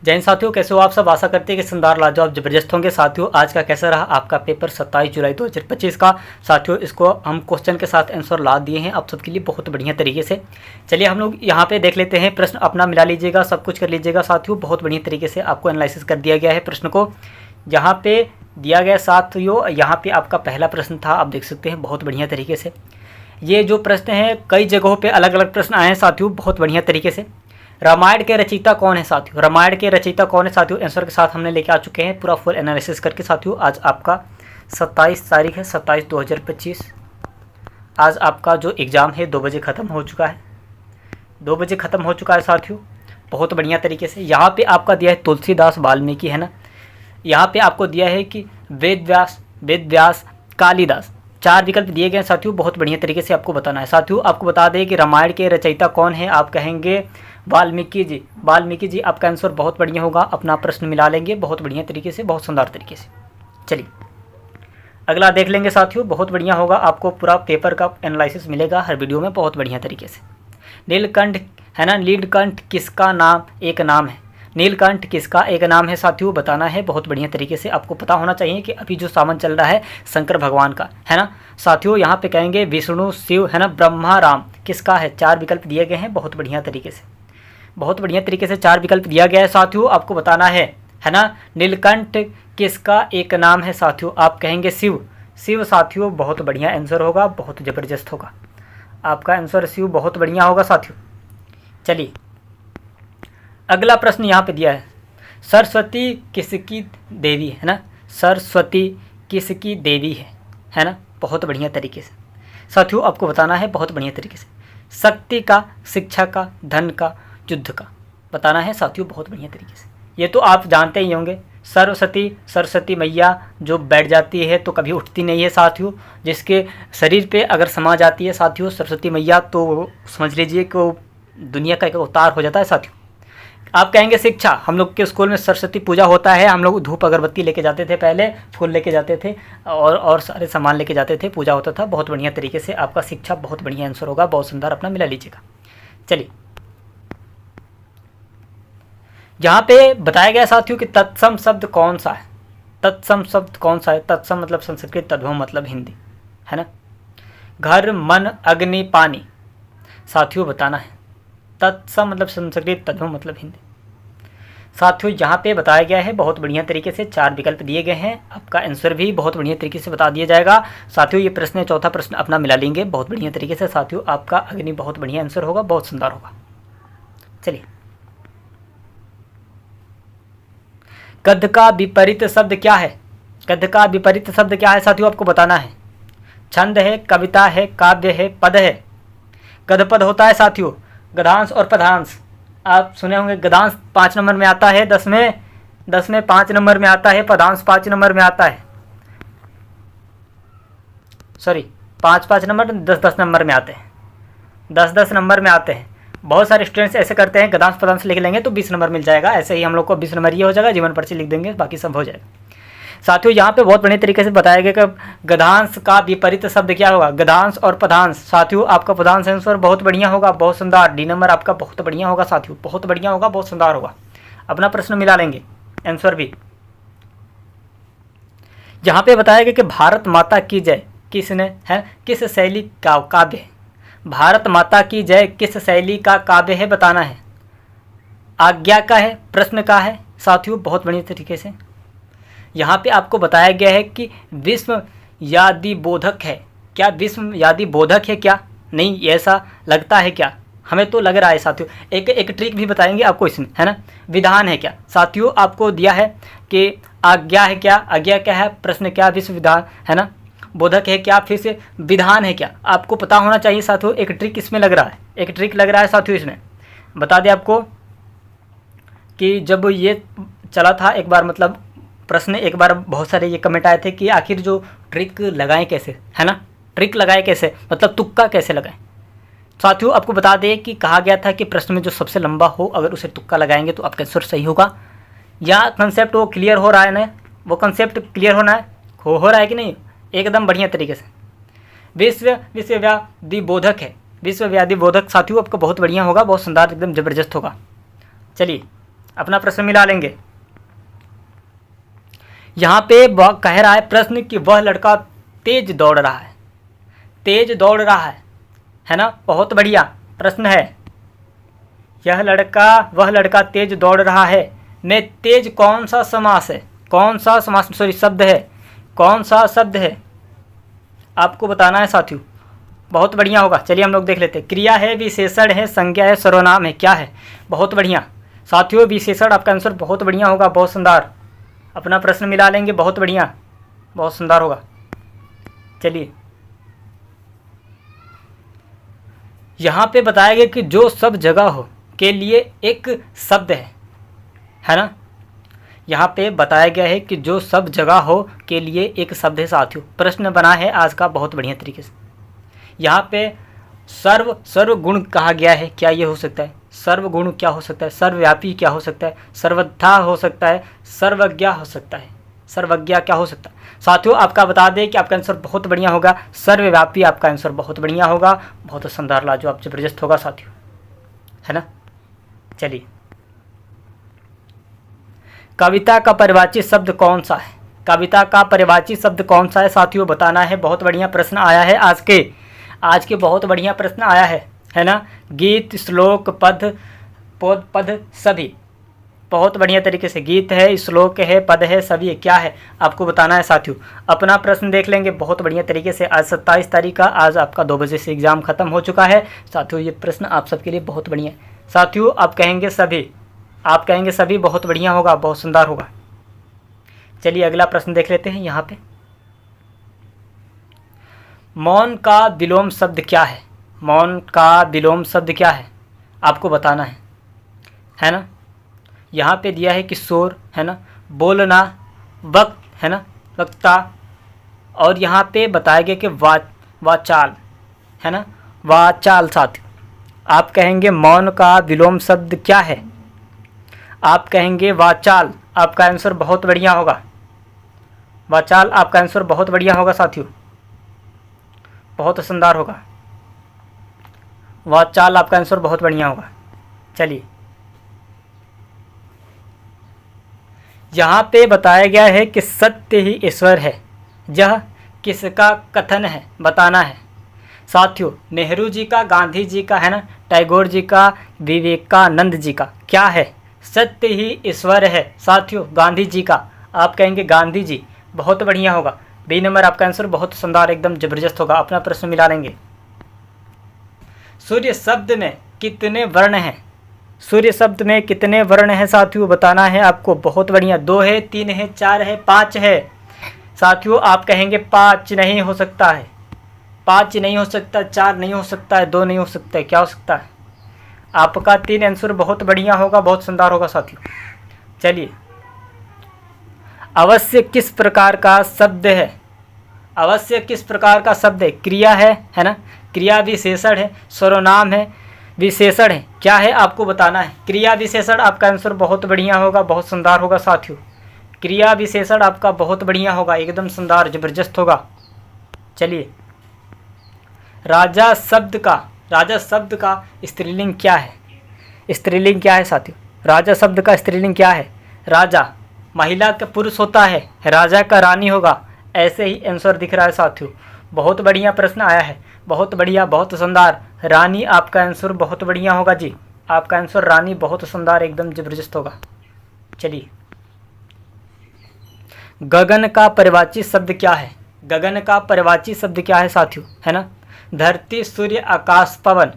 जय हिंद साथियों, कैसे हो आप सब। आशा करते हैं कि शानदार लाजवाब जबरदस्त होंगे। साथियों, आज का कैसा रहा आपका पेपर 27 जुलाई 2025 का। साथियों, इसको हम क्वेश्चन के साथ आंसर ला दिए हैं आप सबके लिए बहुत बढ़िया तरीके से। चलिए हम लोग यहाँ पे देख लेते हैं। प्रश्न अपना मिला लीजिएगा, सब कुछ कर लीजिएगा। साथियों, बहुत बढ़िया तरीके से आपको एनालिसिस कर दिया गया है प्रश्न को। यहाँ पे दिया गया साथियों, यहाँ पे आपका पहला प्रश्न था, आप देख सकते हैं बहुत बढ़िया तरीके से। ये जो प्रश्न है कई जगहों पे अलग अलग प्रश्न आए हैं साथियों, बहुत बढ़िया तरीके से। रामायण के रचयिता कौन है साथियों, रामायण के रचयिता कौन है साथियों, आंसर के साथ हमने लेके आ चुके हैं पूरा फुल एनालिसिस करके। साथियों, आज आपका 27 तारीख है, 27/2025। आज आपका जो एग्ज़ाम है 2 बजे ख़त्म हो चुका है, 2 बजे ख़त्म हो चुका है साथियों, बहुत बढ़िया तरीके से। यहाँ पे आपका दिया है तुलसीदास वाल्मीकि, है ना। यहाँ पे आपको दिया है कि वेद व्यास कालिदास, 4 विकल्प दिए गए हैं साथियों, बहुत बढ़िया तरीके से आपको बताना है। साथियों, आपको बता दें कि रामायण के रचयिता कौन है, आप कहेंगे वाल्मीकि जी। वाल्मीकि जी आपका आंसर बहुत बढ़िया होगा, अपना प्रश्न मिला लेंगे बहुत बढ़िया तरीके से, बहुत शानदार तरीके से। चलिए अगला देख लेंगे साथियों, बहुत बढ़िया होगा, आपको पूरा पेपर का एनालिसिस मिलेगा हर वीडियो में बहुत बढ़िया तरीके से। नीलकंठ है ना, नीलकंठ किसका नाम एक नाम है, नीलकंठ किसका एक नाम है साथियों, बताना है बहुत बढ़िया तरीके से। आपको पता होना चाहिए कि अभी जो सावन चल रहा है शंकर भगवान का, है ना। साथियों, यहाँ पे कहेंगे विष्णु शिव, है ना, ब्रह्मा राम, किसका है। 4 विकल्प दिए गए हैं बहुत बढ़िया तरीके से, बहुत बढ़िया तरीके से 4 विकल्प दिया गया है साथियों, आपको बताना है ना। नीलकंठ किसका एक नाम है साथियों, आप कहेंगे शिव। शिव साथियों बहुत बढ़िया आंसर होगा, बहुत ज़बरदस्त होगा आपका आंसर, शिव बहुत बढ़िया होगा साथियों। चलिए अगला प्रश्न यहाँ पे दिया है, सरस्वती किसकी देवी है ना, सरस्वती किसकी देवी है ना, बहुत बढ़िया तरीके से साथियों आपको बताना है बहुत बढ़िया तरीके से। शक्ति का, शिक्षा का, धन का, युद्ध का बताना है साथियों बहुत बढ़िया तरीके से। ये तो आप जानते ही होंगे, सरस्वती मैया जो बैठ जाती है तो कभी उठती नहीं है साथियों, जिसके शरीर पे अगर समा जाती है साथियों सरस्वती मैया, तो समझ लीजिए कि वो दुनिया का एक अवतार हो जाता है साथियों। आप कहेंगे शिक्षा, हम लोग के स्कूल में सरस्वती पूजा होता है, हम लोग धूप अगरबत्ती लेके जाते थे, पहले फूल लेके जाते थे और सारे सामान लेके जाते थे, पूजा होता था बहुत बढ़िया तरीके से। आपका शिक्षा बहुत बढ़िया आंसर होगा, बहुत सुंदर, अपना मिला लीजिएगा। चलिए यहाँ पे बताया गया साथियों कि तत्सम शब्द कौन सा है, तत्सम शब्द कौन सा है। तत्सम मतलब संस्कृत, तद्भव मतलब हिंदी, है ना। घर, मन, अग्नि, पानी साथियों बताना है। तत्सम मतलब संस्कृत, तद्भव मतलब हिंदी। साथियों यहाँ पे बताया गया है बहुत बढ़िया तरीके से, 4 विकल्प दिए गए हैं, आपका आंसर भी बहुत बढ़िया तरीके से बता दिया जाएगा साथियों। ये प्रश्न है, चौथा प्रश्न अपना मिला लेंगे बहुत बढ़िया तरीके से साथियों, आपका अग्नि बहुत बढ़िया आंसर होगा, बहुत सुंदर होगा। चलिए गद्य का विपरीत शब्द क्या है, गद्य का विपरीत शब्द क्या है साथियों, आपको बताना है। छंद है, कविता है, काव्य है, पद है। गद्य पद होता है साथियों, गद्यांश और पदांश, आप सुने होंगे। गद्यांश 5 नंबर में आता है, 10 में 5 नंबर में आता है, पदांश 5 नंबर में आता है, सॉरी 5 नंबर, 10 नंबर में आते हैं, 10 नंबर में आते हैं। बहुत सारे स्टूडेंट्स ऐसे करते हैं, गद्यांश पदांश लिख लेंगे तो 20 नंबर मिल जाएगा, ऐसे ही हम लोग को 20 नंबर ये हो जाएगा, जीवन पर्ची लिख देंगे बाकी सब हो जाएगा। साथियों यहाँ पे बहुत बढ़िया तरीके से बताया गया कि गद्यांश का विपरीत शब्द क्या होगा, गद्यांश और पदांश। साथियों आपका पदांश आंसर बहुत बढ़िया होगा, बहुत सुंदर, डी नंबर आपका बहुत बढ़िया होगा साथियों, बहुत बढ़िया होगा, बहुत सुंदर होगा, अपना प्रश्न मिला लेंगे आंसर भी। यहाँ पे बताया गया कि भारत माता की जय किसने है, किस शैली का काव्य है। भारत माता की जय किस शैली का काव्य है, बताना है। आज्ञा का है, प्रश्न का है साथियों, बहुत बढ़िया तरीके से। यहाँ पे आपको बताया गया है कि विश्व यादि बोधक है, क्या विश्व यादि बोधक है क्या, नहीं ऐसा लगता है क्या, हमें तो लग रहा है साथियों। एक ट्रिक भी बताएंगे आपको इसमें, है ना। विधान है क्या साथियों, आपको दिया है कि आज्ञा है क्या, आज्ञा क्या है, प्रश्न क्या, विश्व विधान है ना, बोधक है क्या, फिर से विधान है क्या, आपको पता होना चाहिए साथियों। एक ट्रिक इसमें लग रहा है, एक ट्रिक लग रहा है साथियों इसमें, बता दें आपको कि जब ये चला था एक बार, मतलब प्रश्न एक बार बहुत सारे ये कमेंट आए थे कि आखिर जो ट्रिक लगाएं कैसे, है ना, ट्रिक लगाएं कैसे, मतलब तुक्का कैसे लगाएं। साथियों आपको बता दें कि कहा गया था कि प्रश्न में जो सबसे लंबा हो अगर उसे तुक्का लगाएंगे तो आपका आंसर सही होगा। या कंसेप्ट वो क्लियर हो रहा है ना, वो कंसेप्ट क्लियर होना है, हो रहा है कि नहीं, एकदम बढ़िया तरीके से। विश्वव्याधि बोधक है, विश्वव्याधि बोधक साथियों आपका बहुत बढ़िया होगा, बहुत सुंदर, एकदम ज़बरदस्त होगा। चलिए अपना प्रश्न मिला लेंगे। यहाँ पे कह रहा है प्रश्न कि वह लड़का तेज दौड़ रहा है, तेज दौड़ रहा है ना, बहुत बढ़िया प्रश्न है। वह लड़का तेज दौड़ रहा है में तेज कौन सा समास है, कौन सा समास शब्द है, कौन सा शब्द है आपको बताना है साथियों। बहुत बढ़िया होगा। चलिए हम लोग देख लेते हैं। क्रिया है, विशेषण है, संज्ञा है, सर्वनाम है, क्या है? बहुत बढ़िया साथियों, विशेषण आपका आंसर बहुत बढ़िया होगा, बहुत सुंदर। अपना प्रश्न मिला लेंगे, बहुत बढ़िया, बहुत सुंदर होगा। चलिए यहाँ पे बताया गया कि जो सब जगह हो के लिए एक शब्द है ना। यहाँ पे बताया गया है कि जो सब जगह हो के लिए एक शब्द है साथियों। प्रश्न बना है आज का बहुत बढ़िया तरीके से। यहाँ पे सर्वगुण कहा गया है, क्या ये हो सकता है? सर्वगुण क्या हो सकता है? सर्वव्यापी क्या हो सकता है? सर्वथा हो सकता है, सर्वज्ञ हो सकता है, सर्वज्ञ क्या हो सकता है? साथियों आपका बता दें कि आपका आंसर बहुत बढ़िया होगा, सर्वव्यापी आपका आंसर बहुत बढ़िया होगा, बहुत शानदार लाजवाब जबरदस्त होगा साथियों, है ना। चलिए कविता का परिवाची शब्द कौन सा है? कविता का परिवाची शब्द कौन सा है साथियों, बताना है। बहुत बढ़िया प्रश्न आया है आज के बहुत बढ़िया प्रश्न आया है ना। गीत, श्लोक, पद सभी, बहुत बढ़िया तरीके से। गीत है, श्लोक है, पद है, सभी क्या है आपको बताना है साथियों। अपना प्रश्न देख लेंगे बहुत बढ़िया तरीके से। आज 27 तारीख का, आज आपका 2 बजे से एग्ज़ाम खत्म हो चुका है साथियों। ये प्रश्न आप सबके लिए बहुत बढ़िया है साथियों। आप कहेंगे सभी, बहुत बढ़िया होगा, बहुत सुंदर होगा। चलिए अगला प्रश्न देख लेते हैं। यहाँ पे मौन का विलोम शब्द क्या है? मौन का विलोम शब्द क्या है आपको बताना है ना। यहाँ पे दिया है कि शोर, है ना, बोलना, वक्त, है ना, वक्ता, और यहाँ पे बताया गया कि वाचाल, है ना, वाचाल। साथियों आप कहेंगे मौन का विलोम शब्द क्या है? आप कहेंगे वाचाल। आपका आंसर बहुत बढ़िया होगा, वाचाल आपका आंसर बहुत बढ़िया होगा साथियों, बहुत शानदार होगा। वाचाल आपका आंसर बहुत बढ़िया होगा। चलिए यहाँ पे बताया गया है कि सत्य ही ईश्वर है, यह किसका कथन है बताना है साथियों। नेहरू जी का, गांधी जी का, है ना, टैगोर जी का, विवेकानंद जी का, क्या है? सत्य ही ईश्वर है साथियों, गांधी जी का। आप कहेंगे गांधी जी, बहुत बढ़िया होगा। बी नंबर आपका आंसर बहुत शानदार, एकदम जबरदस्त होगा। अपना प्रश्न मिला लेंगे। सूर्य शब्द में कितने वर्ण हैं? सूर्य शब्द में कितने वर्ण हैं साथियों, बताना है आपको। बहुत बढ़िया। 2 है, 3 है, 4 है, 5 है साथियों। आप कहेंगे 5 नहीं हो सकता है, 5 नहीं हो सकता, 4 नहीं हो सकता है, 2 नहीं हो सकता है, क्या हो सकता है? आपका 3 आंसर बहुत बढ़िया होगा, बहुत शानदार होगा साथियों। चलिए अवश्य किस प्रकार का शब्द है? अवश्य किस प्रकार का शब्द है? क्रिया है ना, क्रिया विशेषण है, सर्वनाम है, विशेषण है, क्या है आपको बताना है। क्रिया विशेषण आपका आंसर बहुत बढ़िया होगा, बहुत शानदार होगा साथियों। क्रिया विशेषण आपका बहुत बढ़िया होगा, एकदम शानदार जबरदस्त होगा। चलिए राजा शब्द का स्त्रीलिंग क्या है? स्त्रीलिंग क्या है साथियों? राजा शब्द का स्त्रीलिंग क्या है? राजा महिला का पुरुष होता है, राजा का रानी होगा, ऐसे ही आंसर दिख रहा है साथियों। बहुत बढ़िया प्रश्न आया है, बहुत बढ़िया, बहुत शानदार। रानी आपका आंसर बहुत बढ़िया होगा जी, आपका आंसर रानी बहुत शानदार, एकदम जबरदस्त होगा। चलिए गगन का परिवाची शब्द क्या है? गगन का परिवाची शब्द क्या है साथियों, है ना। धरती, सूर्य, आकाश, पवन।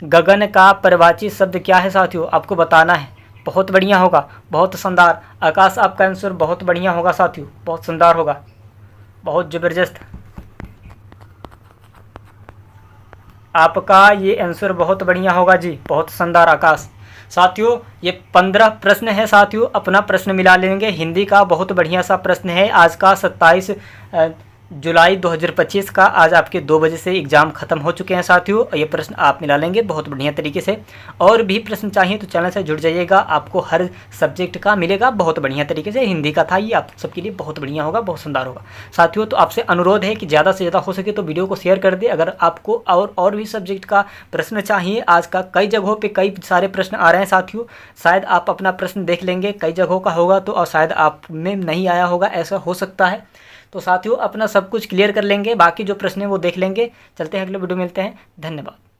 गगन का परिवाची शब्द क्या है साथियों, आपको बताना है। बहुत बढ़िया होगा, बहुत शानदार। आकाश आपका आंसर बहुत बढ़िया होगा साथियों, बहुत शानदार होगा, बहुत ज़बरदस्त। आपका ये आंसर बहुत बढ़िया होगा जी, बहुत शानदार आकाश। साथियों ये 15 प्रश्न है साथियों, अपना प्रश्न मिला लेंगे। हिंदी का बहुत बढ़िया सा प्रश्न है आज का 27 जुलाई 2025 का आज आपके 2 बजे से एग्ज़ाम ख़त्म हो चुके हैं साथियों। ये प्रश्न आप मिला लेंगे बहुत बढ़िया तरीके से। और भी प्रश्न चाहिए तो चैनल से जुड़ जाइएगा, आपको हर सब्जेक्ट का मिलेगा बहुत बढ़िया तरीके से। हिंदी का था, ये आप सबके लिए बहुत बढ़िया होगा, बहुत शानदार होगा साथियों। तो आपसे अनुरोध है कि ज़्यादा से ज़्यादा हो सके तो वीडियो को शेयर कर दे। अगर आपको और भी सब्जेक्ट का प्रश्न चाहिए, आज का कई जगहों पर कई सारे प्रश्न आ रहे हैं साथियों, शायद आप अपना प्रश्न देख लेंगे, कई जगहों का होगा तो और शायद आप में नहीं आया होगा, ऐसा हो सकता है। तो साथियों अपना सब कुछ क्लियर कर लेंगे, बाकी जो प्रश्न है वो देख लेंगे। चलते हैं अगले वीडियो, मिलते हैं, धन्यवाद।